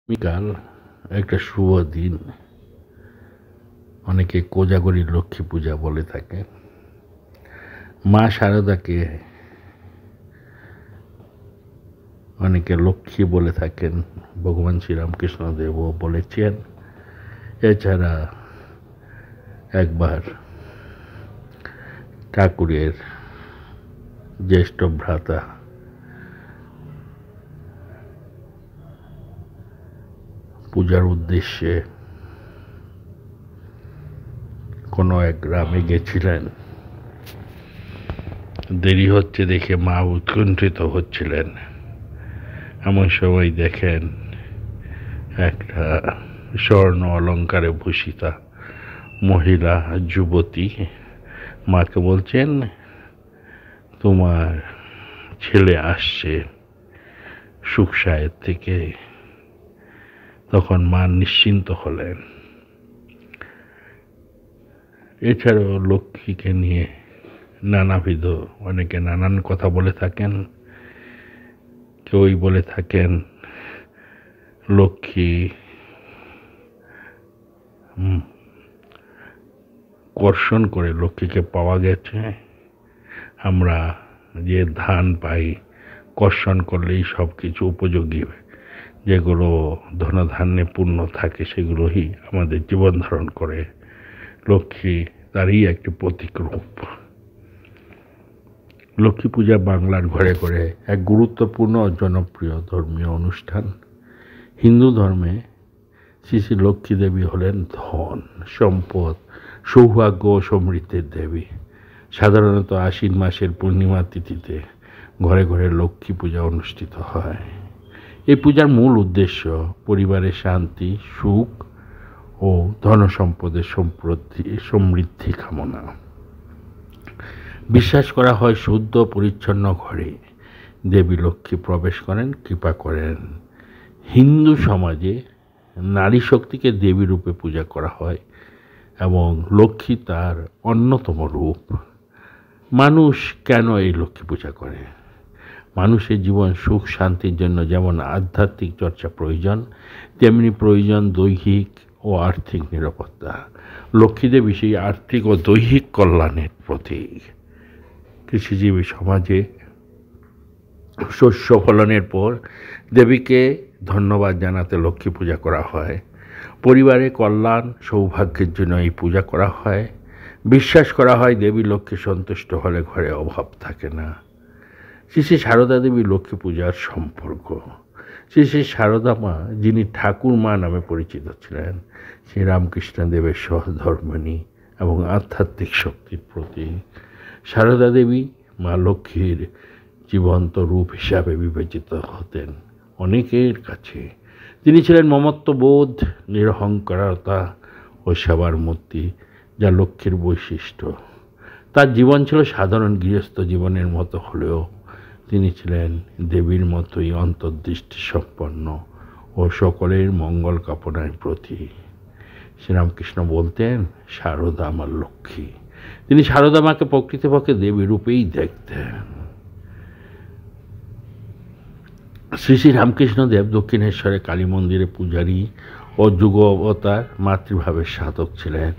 বিকাল একটা শুভ দিন। অনেকে কোজাগরী লক্ষ্মী পূজা বলে থাকে। মা শারদাকে অনেকে লক্ষ্মী বলে থাকেন, ভগবান শ্রীরামকৃষ্ণদেবও বলেছেন। এছাড়া একবার ঠাকুরের জ্যেষ্ঠ ভ্রাতা পূজার উদ্দেশ্যে কোনো এক গ্রামে গেছিলেন। দেরি হচ্ছে দেখে মা উৎকণ্ঠিত হচ্ছিলেন। এমন সময় দেখেন একটা স্বর্ণ অলঙ্কারে ভূষিতা মহিলা যুবতী মাকে বলছেন, তোমার ছেলে আসছে সুখসায়ের থেকে। তখন মা নিশ্চিন্ত হলেন। এছাড়াও লক্ষ্মীকে নিয়ে নানাবিধ অনেকে নানান কথা বলে থাকেন। কেউই বলে থাকেন লক্ষ্মী কর্ষণ করে লক্ষ্মীকে পাওয়া গেছে। আমরা যে ধান পাই কর্ষণ করলেই সব কিছু উপযোগী, যেগুলো ধনধান্যে পূর্ণ থাকে সেগুলোই আমাদের জীবন ধারণ করে। লক্ষ্মী তারই একটি প্রতীক রূপ। লক্ষ্মী পূজা বাংলার ঘরে ঘরে এক গুরুত্বপূর্ণ ও জনপ্রিয় ধর্মীয় অনুষ্ঠান। হিন্দু ধর্মে শ্রী শ্রী লক্ষ্মী দেবী হলেন ধন, সম্পদ, সৌভাগ্য ও সমৃদ্ধির দেবী। সাধারণত আশ্বিন মাসের পূর্ণিমা তিথিতে ঘরে ঘরে লক্ষ্মী পূজা অনুষ্ঠিত হয়। এই পূজার মূল উদ্দেশ্য পরিবারের শান্তি, সুখ ও ধনসম্পদের সমৃদ্ধি কামনা। বিশ্বাস করা হয় শুদ্ধ পরিচ্ছন্ন ঘরে দেবী লক্ষ্মী প্রবেশ করেন, কৃপা করেন। হিন্দু সমাজে নারী শক্তিকে দেবী রূপে পূজা করা হয় এবং লক্ষ্মী তার অন্যতম রূপ। মানুষ কেন এই লক্ষ্মী পূজা করে? মানুষের জীবন সুখ শান্তির জন্য যেমন আধ্যাত্মিক চর্চা প্রয়োজন, তেমনি প্রয়োজন দৈহিক ও আর্থিক নিরাপত্তা। লক্ষ্মী দেবী সেই আর্থিক ও দৈহিক কল্যাণের প্রতীক। কৃষিজীবী সমাজে শস্য ফলনের পর দেবীকে ধন্যবাদ জানাতে লক্ষ্মী পূজা করা হয়। পরিবারে কল্যাণ সৌভাগ্যের জন্য এই পূজা করা হয়। বিশ্বাস করা হয় দেবী লক্ষ্মী সন্তুষ্ট হলে ঘরে অভাব থাকে না। শ্রী শ্রী সারদা দেবী লক্ষ্মী পূজার সম্পর্ক। শ্রী শ্রী সারদা মা, যিনি ঠাকুর মা নামে পরিচিত ছিলেন, শ্রী রামকৃষ্ণ দেবের সহধর্মিণী এবং আধ্যাত্মিক শক্তির প্রতীক। সারদা দেবী মা লক্ষ্মীর জীবন্ত রূপ হিসাবে বিবেচিত হতেন অনেকের কাছে। তিনি ছিলেন মমত্ববোধ, নিরহংকারতা ও সেবার মূর্তি, যা লক্ষ্মীর বৈশিষ্ট্য। তার জীবন ছিল সাধারণ গৃহস্থ জীবনের মতো হলেও তিনি ছিলেন দেবীর মতোই অন্তর্দৃষ্টি সম্পন্ন ও সকলের মঙ্গল কামনার প্রতীক। শ্রীরামকৃষ্ণ বলতেন, সারদা আমার লক্ষ্মী। তিনি সারদা মাকে প্রকৃতপক্ষে দেবী রূপেই দেখতেন। শ্রী শ্রী রামকৃষ্ণদেব দক্ষিণেশ্বরে কালী মন্দিরে পূজারী ও যুগ অবতার মাতৃভাবের সাধক ছিলেন।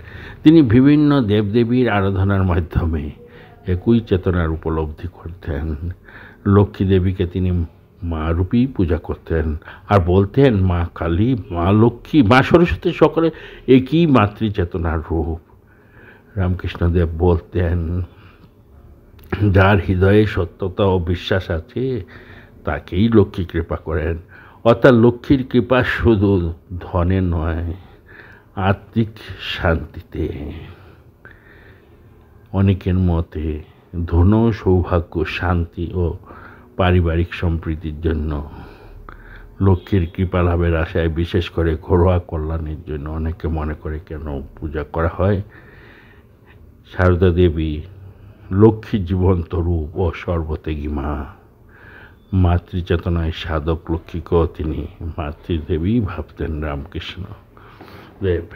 তিনি বিভিন্ন দেবদেবীর আরাধনার মাধ্যমে একই চেতনার উপলব্ধি করতেন। লক্ষ্মী দেবীকে তিনি মা রূপেই পূজা করতেন আর বলতেন, মা কালী, মা লক্ষ্মী, মা সরস্বতী সকলে একই মাতৃচেতনার রূপ। রামকৃষ্ণদেব বলতেন, যার হৃদয়ে সত্যতা ও বিশ্বাস আছে তাকেই লক্ষ্মী কৃপা করেন। অর্থাৎ লক্ষ্মীর কৃপা শুধু ধনে নয়, আত্মিক শান্তিতে। অনেকের মতে ধন, সৌভাগ্য, শান্তি ও পারিবারিক সম্প্রীতির জন্য লক্ষ্মীর কৃপা লাভের আশায়, বিশেষ করে ঘরোয়া কল্যাণের জন্য অনেকে মনে করে কেন পূজা করা হয়। সারদা দেবী লক্ষ্মীর জীবন্ত রূপ ও সর্বত্যাগী মা। মাতৃচেতনায় সাধক লক্ষ্মীকেও তিনি মাতৃদেবী ভাবতেন রামকৃষ্ণ দেব।